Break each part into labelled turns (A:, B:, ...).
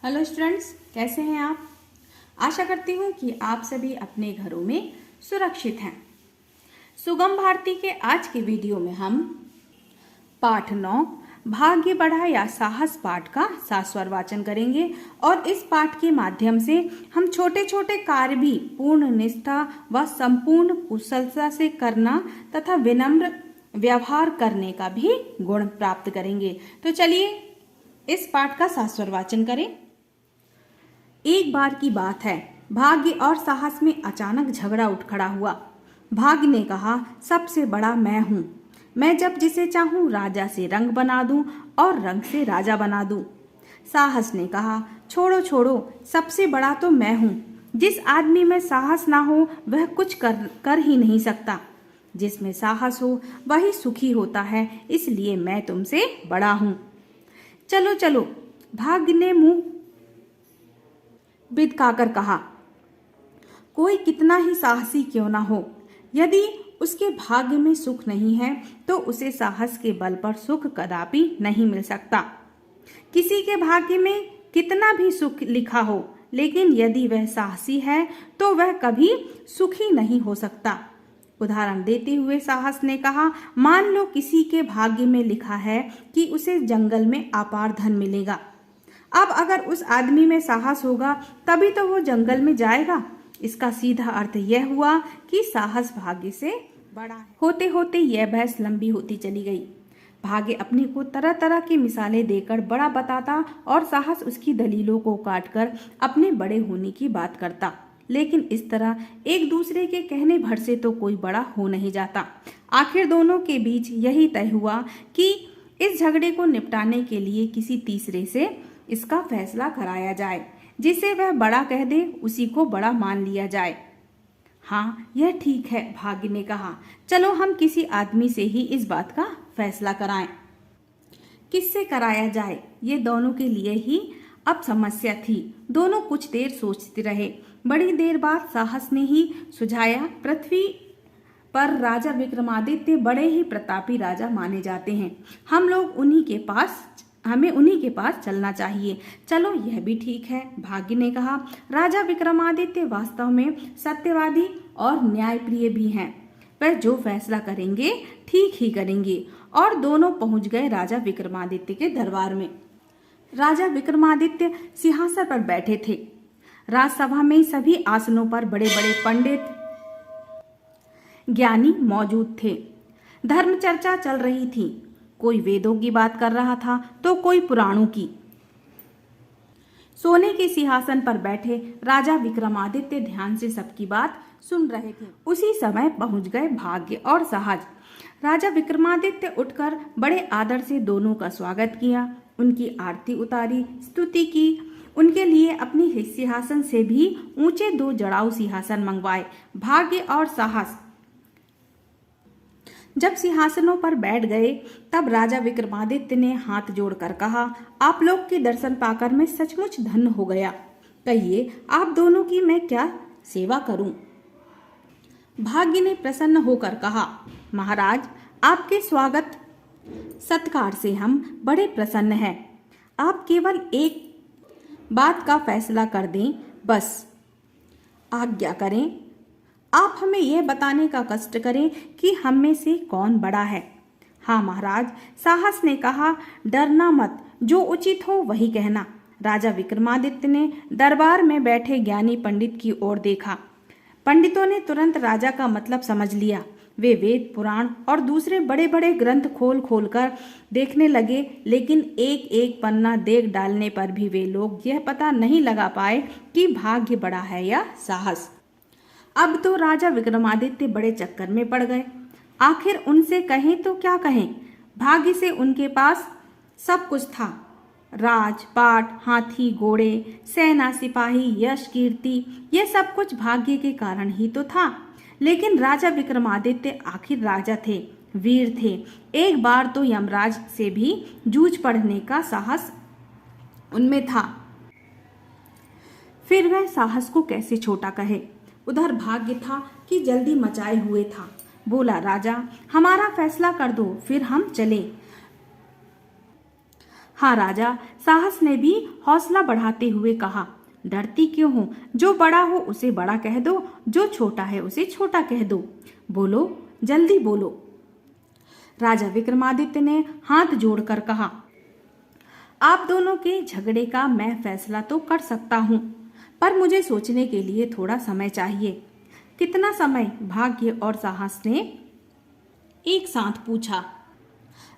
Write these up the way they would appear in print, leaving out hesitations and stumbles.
A: Hello students, कैसे हैं आप। आशा करती हूँ कि आप सभी अपने घरों में सुरक्षित हैं। सुगम भारती के आज के वीडियो में हम पाठ 9 भाग्य बढ़ा या साहस पाठ का सास्वर वाचन करेंगे और इस पाठ के माध्यम से हम छोटे छोटे कार्य भी पूर्ण निष्ठा व संपूर्ण कुशलता से करना तथा विनम्र व्यवहार करने का भी गुण प्राप्त करेंगे। तो चलिए इस पाठ का सास्वर वाचन करें। एक बार की बात है, भाग्य और साहस में अचानक झगड़ा उठ खड़ा हुआ। भाग्य ने कहा, सबसे बड़ा मैं हूँ, मैं जब जिसे चाहूँ राजा से रंग बना दूँ और रंग से राजा बना दूँ। साहस ने कहा, छोड़ो छोड़ो, सबसे बड़ा तो मैं हूँ, जिस आदमी में साहस ना हो वह कुछ कर ही नहीं सकता। जिसमें साहस हो वही सुखी होता है, इसलिए मैं तुमसे बड़ा हूँ। चलो चलो, भाग्य ने मुंह बिदकाकर कहा, कोई कितना ही साहसी क्यों ना हो, यदि उसके भाग्य में सुख नहीं है तो उसे साहस के बल पर सुख कदापि नहीं मिल सकता। किसी के भाग्य में कितना भी सुख लिखा हो, लेकिन यदि वह साहसी है तो वह कभी सुखी नहीं हो सकता। उदाहरण देते हुए साहस ने कहा, मान लो किसी के भाग्य में लिखा है कि उसे जंगल में अपार धन मिलेगा। अब अगर उस आदमी में साहस होगा तभी तो वो जंगल में जाएगा। इसका सीधा अर्थ यह हुआ कि साहस भाग्य से बड़ा है। होते होते यह बहस लंबी होती चली गई। भाग्य अपने को तरह तरह की मिसालें देकर बड़ा बताता और साहस उसकी दलीलों को काटकर अपने बड़े होने की बात करता। लेकिन इस तरह एक दूसरे के कहने भर से तो कोई बड़ा हो नहीं जाता। आखिर दोनों के बीच यही तय हुआ कि इस झगड़े को निपटाने के लिए किसी तीसरे से इसका फैसला कराया जाए। जिसे वह बड़ा कह दे उसी को बड़ा मान लिया जाए। हाँ, यह ठीक है, भाग्य ने कहा। चलो हम किसी आदमी से ही इस बात का फैसला कराएं। किससे कराया जाए, ये दोनों के लिए ही अब समस्या थी। दोनों कुछ देर सोचते रहे। बड़ी देर बाद साहस ने ही सुझाया, पृथ्वी पर राजा विक्रमादित्य बड़े ही प्रतापी राजा माने जाते हैं। हमें उन्हीं के पास चलना चाहिए। चलो यह भी ठीक है, भाग्य ने कहा। राजा विक्रमादित्य वास्तव में सत्यवादी और न्यायप्रिय भी हैं। वह जो फैसला करेंगे ठीक ही करेंगे। और दोनों पहुंच गए राजा विक्रमादित्य के दरबार में। राजा विक्रमादित्य सिंहासन पर बैठे थे। राजसभा में सभी आसनों पर बड़े बड़े पंडित ज्ञानी मौजूद थे। धर्म चर्चा चल रही थी। कोई वेदों की बात कर रहा था तो कोई पुराणों की। सोने के सिंहासन पर बैठे राजा विक्रमादित्य ध्यान से सबकी बात सुन रहे थे। उसी समय पहुंच गए भाग्य और साहस। राजा विक्रमादित्य उठकर बड़े आदर से दोनों का स्वागत किया, उनकी आरती उतारी, स्तुति की। उनके लिए अपनी सिंहासन से भी ऊंचे 2 जड़ाऊ सिंहासन मंगवाए। भाग्य और साहस जब सिंहासनों पर बैठ गए तब राजा विक्रमादित्य ने हाथ जोड़कर कहा, आप लोग के दर्शन पाकर मैं सचमुच धन्य हो गया। कहिए आप दोनों की मैं क्या सेवा करूं। भाग्य ने प्रसन्न होकर कहा, महाराज आपके स्वागत सत्कार से हम बड़े प्रसन्न हैं। आप केवल एक बात का फैसला कर दें, बस आज्ञा करें। आप हमें यह बताने का कष्ट करें कि हम में से कौन बड़ा है। हाँ महाराज, साहस ने कहा, डरना मत, जो उचित हो वही कहना। राजा विक्रमादित्य ने दरबार में बैठे ज्ञानी पंडित की ओर देखा। पंडितों ने तुरंत राजा का मतलब समझ लिया। वे वेद, पुराण और दूसरे बड़े बड़े ग्रंथ खोल खोल कर देखने लगे, लेकिन एक एक पन्ना देख डालने पर भी वे लोग यह पता नहीं लगा पाए कि भाग्य बड़ा है या साहस। अब तो राजा विक्रमादित्य बड़े चक्कर में पड़ गए। आखिर उनसे कहें तो क्या कहें। भाग्य से उनके पास सब कुछ था, राजपाट, हाथी घोड़े, सेना, सिपाही, यश, कीर्ति, यह सब कुछ भाग्य के कारण ही तो था। लेकिन राजा विक्रमादित्य आखिर राजा थे, वीर थे। एक बार तो यमराज से भी जूझ पड़ने का साहस उनमें था। फिर वह साहस को कैसे छोटा कहे। उधर भाग्य था कि जल्दी मचाए हुए था। बोला, राजा हमारा फैसला कर दो, फिर हम चलें। हाँ राजा, साहस ने भी हौसला बढ़ाते हुए कहा। डरती क्यों हो? जो बड़ा हो उसे बड़ा कह दो, जो छोटा है उसे छोटा कह दो। बोलो, जल्दी बोलो। राजा विक्रमादित्य ने हाथ जोड़कर कहा, आप दोनों के झगड़े का मैं फैसला तो कर सकता हूँ, पर मुझे सोचने के लिए थोड़ा समय चाहिए। कितना समय? भाग्य और साहस ने एक साथ पूछा।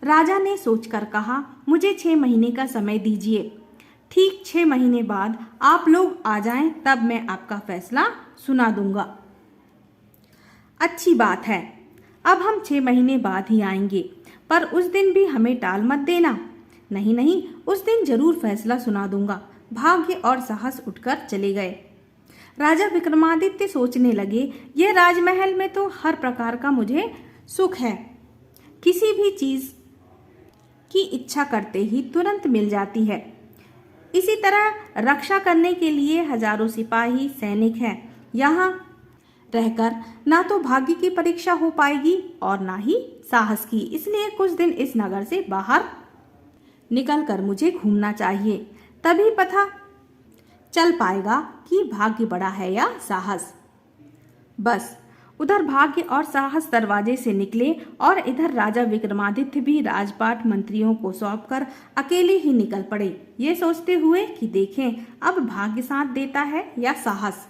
A: राजा ने सोचकर कहा, मुझे 6 महीने का समय दीजिए। ठीक 6 महीने बाद आप लोग आ जाएं, तब मैं आपका फैसला सुना दूंगा। अच्छी बात है, अब हम 6 महीने बाद ही आएंगे, पर उस दिन भी हमें टाल मत देना। नहीं नहीं, उस दिन जरूर फैसला सुना दूंगा। भाग्य और साहस उठकर चले गए। राजा विक्रमादित्य सोचने लगे, यह राजमहल में तो हर प्रकार का मुझे सुख है। किसी भी चीज की इच्छा करते ही तुरंत मिल जाती है। इसी तरह रक्षा करने के लिए हजारों सिपाही सैनिक हैं। यहाँ रहकर ना तो भाग्य की परीक्षा हो पाएगी और ना ही साहस की। इसलिए कुछ दिन इस नगर से बाहर निकलकर मुझे घूमना चाहिए, तभी पता चल पाएगा कि भाग्य बड़ा है या साहस। बस उधर भाग्य और साहस दरवाजे से निकले और इधर राजा विक्रमादित्य भी राजपाट मंत्रियों को सौंपकर अकेले ही निकल पड़े, ये सोचते हुए कि देखें अब भाग्य साथ देता है या साहस।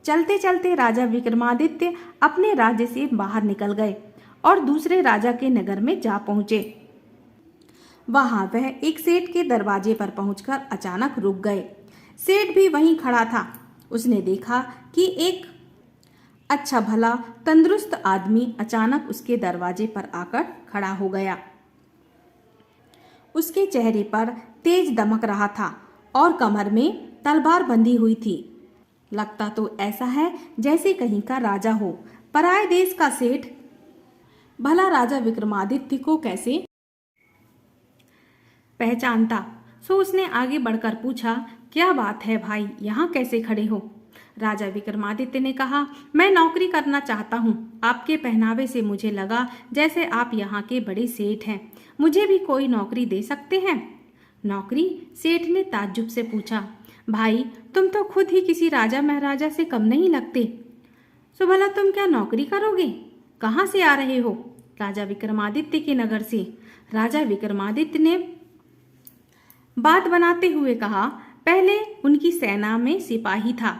A: चलते चलते राजा विक्रमादित्य अपने राज्य से बाहर निकल गए और दूसरे राजा के नगर में जा पहुंचे। वहां वह एक सेठ के दरवाजे पर पहुंचकर अचानक रुक गए। सेठ भी वहीं खड़ा था। उसने देखा कि एक अच्छा भला तंदुरुस्त आदमी अचानक उसके दरवाजे पर आकर खड़ा हो गया। उसके चेहरे पर तेज दमक रहा था और कमर में तलवार बंधी हुई थी। लगता तो ऐसा है जैसे कहीं का राजा हो। पराये देश का सेठ भला राजा विक्रमादित्य को कैसे पहचानता। सो उसने आगे बढ़कर पूछा, क्या बात है भाई, यहाँ कैसे खड़े हो? राजा विक्रमादित्य ने कहा, मैं नौकरी करना चाहता हूँ। आपके पहनावे से मुझे लगा जैसे आप यहाँ के बड़े सेठ हैं। मुझे भी कोई नौकरी दे सकते हैं? नौकरी? सेठ ने ताज्जुब से पूछा। भाई, तुम तो खुद ही किसी राजा महाराजा से कम नहीं लगते। सो भला तुम क्या नौकरी करोगे? कहाँ से आ रहे हो? राजा विक्रमादित्य के नगर से। राजा विक्रमादित्य ने बात बनाते हुए कहा, पहले उनकी सेना में सिपाही था,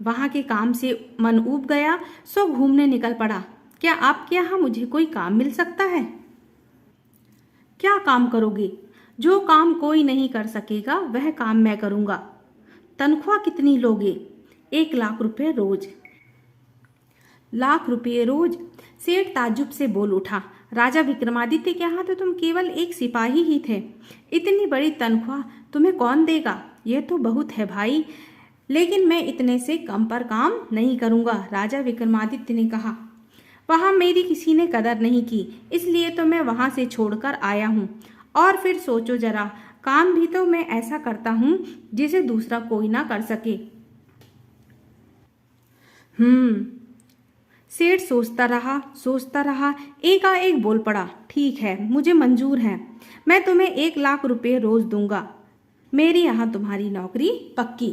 A: वहां के काम से मन ऊब गया, सो घूमने निकल पड़ा। क्या आपके यहाँ मुझे कोई काम मिल सकता है? क्या काम करोगे? जो काम कोई नहीं कर सकेगा वह काम मैं करूंगा। तनख्वाह कितनी लोगे? 1 लाख रुपए रोज। लाख रुपये रोज? सेठ ताज्जुब से बोल उठा। राजा विक्रमादित्य के यहाँ तो तुम केवल एक सिपाही ही थे, इतनी बड़ी तनख्वाह तुम्हें कौन देगा? यह तो बहुत है भाई, लेकिन मैं इतने से कम पर काम नहीं करूंगा। राजा विक्रमादित्य ने कहा, वहां मेरी किसी ने कदर नहीं की, इसलिए तो मैं वहां से छोड़कर आया हूँ। और फिर सोचो जरा, काम भी तो मैं ऐसा करता हूँ जिसे दूसरा कोई ना कर सके। सेठ सोचता रहा, एकाएक बोल पड़ा, ठीक है, मुझे मंजूर है। मैं तुम्हें 1 लाख रुपए रोज दूंगा। मेरी यहाँ तुम्हारी नौकरी पक्की।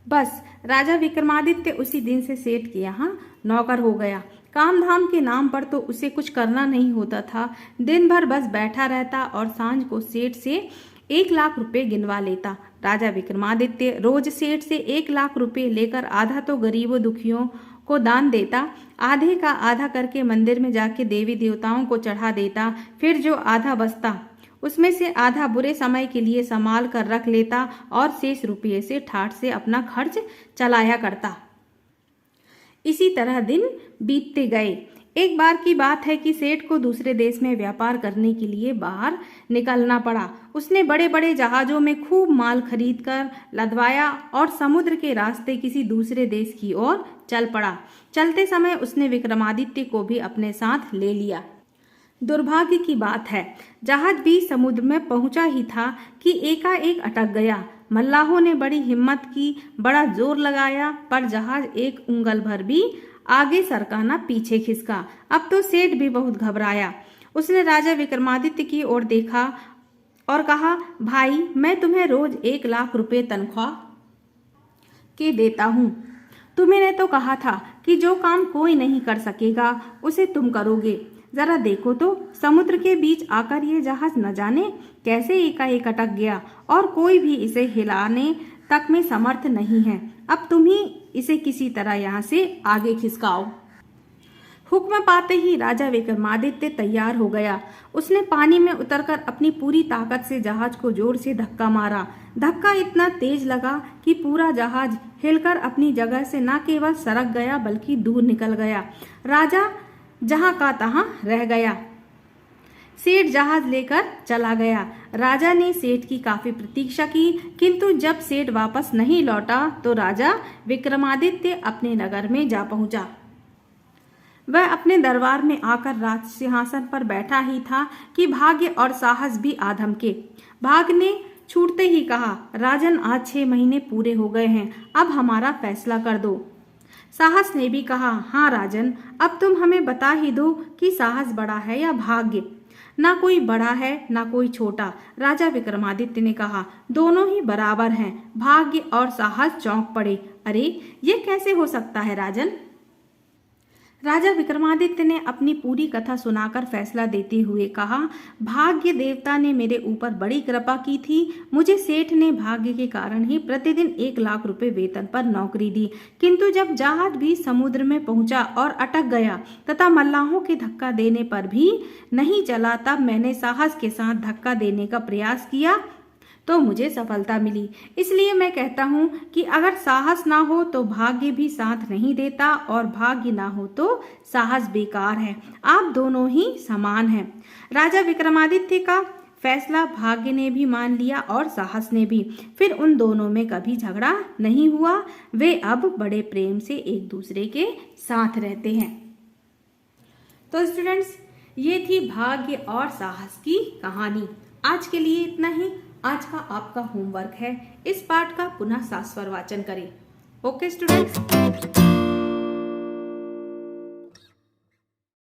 A: बस राजा विक्रमादित्य उसी दिन से सेठ के यहाँ नौकर हो गया। काम धाम के नाम पर तो उसे कुछ करना नहीं होता था। दिन भर बस बैठा रहता और सांझ को सेठ से 1 लाख रुपए गिनवा लेता। राजा विक्रमादित्य रोज सेठ से 1 लाख रुपए लेकर आधा तो गरीबों दुखियों को दान देता, आधे का आधा करके मंदिर में जाके देवी देवताओं को चढ़ा देता। फिर जो आधा बचता उसमें से आधा बुरे समय के लिए संभाल कर रख लेता और शेष रुपये से ठाठ से अपना खर्च चलाया करता। इसी तरह दिन बीतते गए। एक बार की बात है कि सेठ को दूसरे देश में व्यापार करने के लिए बाहर निकलना पड़ा। उसने बड़े बड़े जहाजों में खूब माल खरीद कर लदवाया और समुद्र के रास्ते किसी दूसरे देश की ओर चल पड़ा। चलते समय उसने विक्रमादित्य को भी अपने साथ ले लिया। दुर्भाग्य की बात है, जहाज भी समुद्र में पहुंचा ही था कि एकाएक अटक गया। मल्लाहों ने बड़ी हिम्मत की, बड़ा जोर लगाया, पर जहाज एक उंगल भर भी आगे सरका ना पीछे खिसका। अब तो सेठ भी बहुत घबराया। उसने राजा विक्रमादित्य की ओर देखा और कहा, भाई मैं तुम्हें रोज 1 लाख रुपए तनख्वाह के देता हूँ। तुम्हें तो कहा था कि जो काम कोई नहीं कर सकेगा उसे तुम करोगे। जरा देखो तो समुद्र के बीच आकर ये जहाज न जाने कैसे एकाएक अटक गया और कोई भी इसे हिलाने तक में समर्थ नहीं है। अब तुम ही इसे किसी तरह यहाँ से आगे खिसकाओ। हुक्म पाते ही राजा विक्रमादित्य तैयार हो गया। उसने पानी में उतरकर अपनी पूरी ताकत से जहाज को जोर से धक्का मारा। धक्का इतना तेज लगा कि पूरा जहाज हिलकर अपनी जगह से न केवल सरक गया बल्कि दूर निकल गया। राजा जहां का तहां रह गया। सेठ जहाज लेकर चला गया। राजा ने सेठ की काफी प्रतीक्षा की, किंतु जब सेठ वापस नहीं लौटा तो राजा विक्रमादित्य अपने नगर में जा पहुंचा। वह अपने दरबार में आकर राज सिंहासन पर बैठा ही था कि भाग्य और साहस भी आधम के। भाग्य ने छूटते ही कहा, राजन आज 6 महीने पूरे हो गए हैं, अब हमारा फैसला कर दो। साहस ने भी कहा, हाँ राजन, अब तुम हमें बता ही दो कि साहस बड़ा है या भाग्य। ना कोई बड़ा है ना कोई छोटा। राजा विक्रमादित्य ने कहा, दोनों ही बराबर हैं। भाग्य और साहस चौंक पड़े। अरे ये कैसे हो सकता है राजन? राजा विक्रमादित्य ने अपनी पूरी कथा सुनाकर फैसला देते हुए कहा, भाग्य देवता ने मेरे ऊपर बड़ी कृपा की थी। मुझे सेठ ने भाग्य के कारण ही प्रतिदिन 1 लाख रुपए वेतन पर नौकरी दी, किंतु जब जहाज भी समुद्र में पहुंचा और अटक गया तथा मल्लाहों के धक्का देने पर भी नहीं चला, तब मैंने साहस के साथ धक्का देने का प्रयास किया तो मुझे सफलता मिली। इसलिए मैं कहता हूँ कि अगर साहस ना हो तो भाग्य भी साथ नहीं देता और भाग्य ना हो तो साहस बेकार है। आप दोनों ही समान हैं। राजा विक्रमादित्य का फैसला भाग्य ने भी मान लिया और साहस ने भी। फिर उन दोनों में कभी झगड़ा नहीं हुआ। वे अब बड़े प्रेम से एक दूसरे के साथ रहते हैं। तो स्टूडेंट्स, ये थी भाग्य और साहस की कहानी। आज के लिए इतना ही। आज का आपका होमवर्क है, इस पाठ का पुनः 7 स्वर वाचन करें। Okay students.